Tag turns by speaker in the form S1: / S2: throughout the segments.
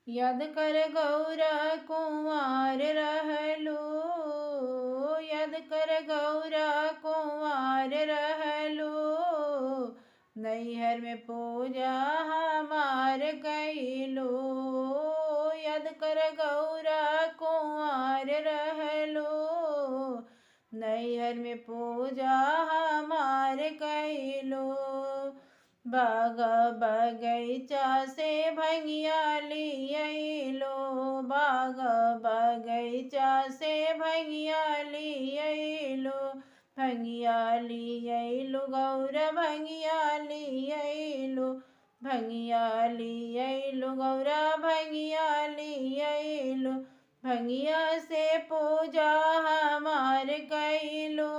S1: यद कर गौरा कुंवार रहलो, यद कर गौरा कुंवार रहलो, नैहर में पूजा हमार कैलो। यद कर गौरा कुंवार रहलो, नैहर में पूजा हमार कैलो। बाग बगैचा से भंगिया लियलो, बाग बगैचा से भंगिया लियलो, भंगिया लियलो गौरा भंगिया लियलो, भंगिया लियलो गौरा भंगिया लियलो, भंगिया से पूजा हमार कैलो,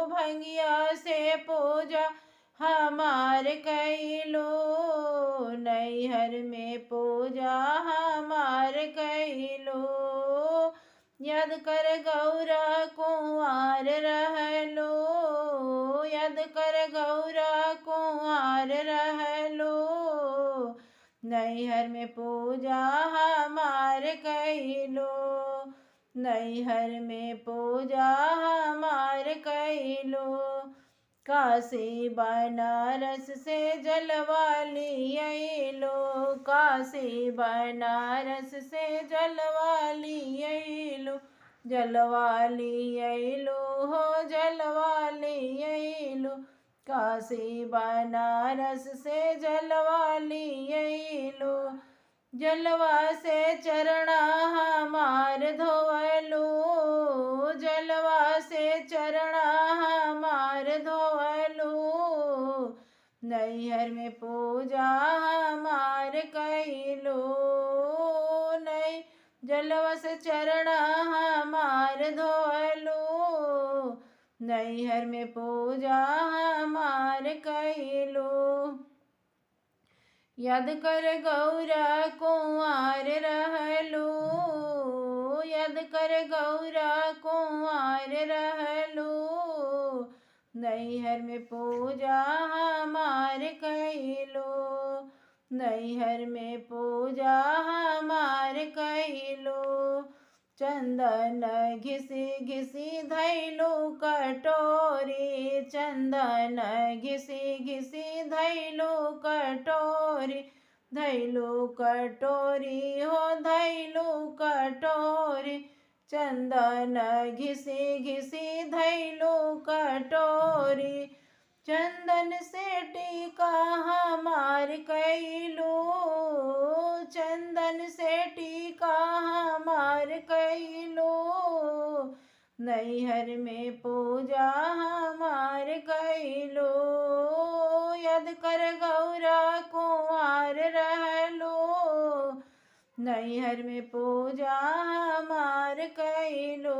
S1: भंगिया से पूजा हमार कैलो, नैहर में पूजा हमार कैलो। यद कर गौरा कुंवार रहलो, यद कर गौरा कुंवार रहलो, नैहर में पूजा हमार कैलो, नैहर में पूजा हमार कैलो। काशी बनारस से जलवा लियलो, काशी बनारस से जलवा लियलो, जलवा लियलो हो जलवा लियलो, काशी बनारस से जलवा लियलो, जलवा से चरणा हमार धोवलो, जलवा से चरणा हमार धोवलो, नैहर में पूजा हमार कैलो, नहीं जलवा से चरणा हमार धोवलो, नैहर में पूजा हमार कैलो। यद कर गौरा कुंवार रहलो, यद कर गौरा कुंवार रहलो, नैहर में पूजा हमार कैलो, नैहर में पूजा हमार कैलो। चंदन घिसी घिसी धैलो कटोरी, चंदन घिसी घिसी धैलो कटोरी, धैलो कटोरी हो धैलो कटोरी, चंदन घिसी घिसी धैलो कटोरी, चंदन से टीका हमार कैलो, चंदन से टीका हमार कैलो, नैहर में पूजा हमार कैलो। यद कर गौरा कुंवार रहलो, नैहर में पूजा हमार कैलो,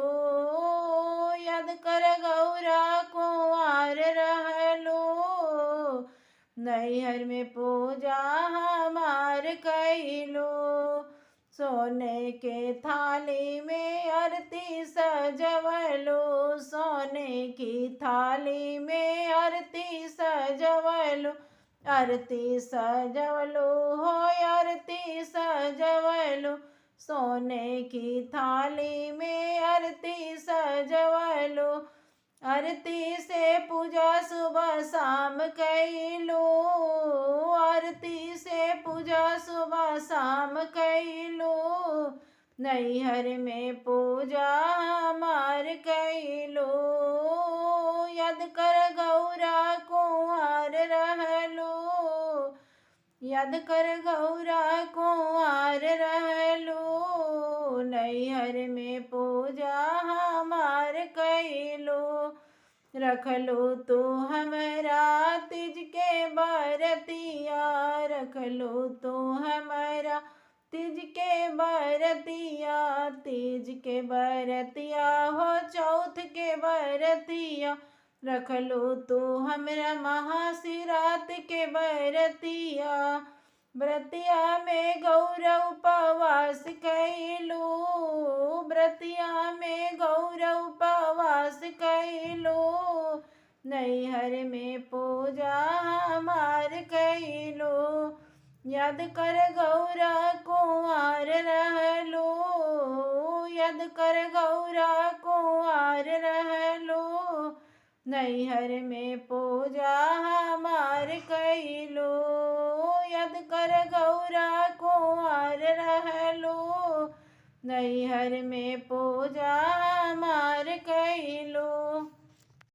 S1: यद कर गौरा कुंवार रहलो, नैहर में पूजा हमार कैलो। सोने के थाली में आरती सजवलो, सोने की थाली में आरती सजवलो, आरती सजवलो हो आरती सजवलो, सोने की थाली में आरती सजवलो, आरती से पूजा सुबह शाम कैलो, आरती से पूजा सुबह शाम कैलो, नैहर में पूजा हमार कैलो। यद कर गौरा कुंवार रहलो, यद कर गौरा कुंवार रहलो, नैहर में पूजा हमार कैलो। रखलो तो हमरा तिज के बरतिया, रखलो तो हमरा तिज के बरतिया, तीज के बरतिया हो चौथ के बरतिया, रखलो तो हमरा महाशिवरात के बरतिया, व्रतिया में गौरव उपवास कैलो, व्रतिया में गौरव उपवास कैलो, नैहर में पूजा हमार कैलो। याद कर गौरा कुंवार रहलो, याद कर गौरा कुंवार रहलो, नैहर में पूजा हमार कैलो। याद कर गौरा कुंवार रहलो, नैहर में पूजा हमार कैलो।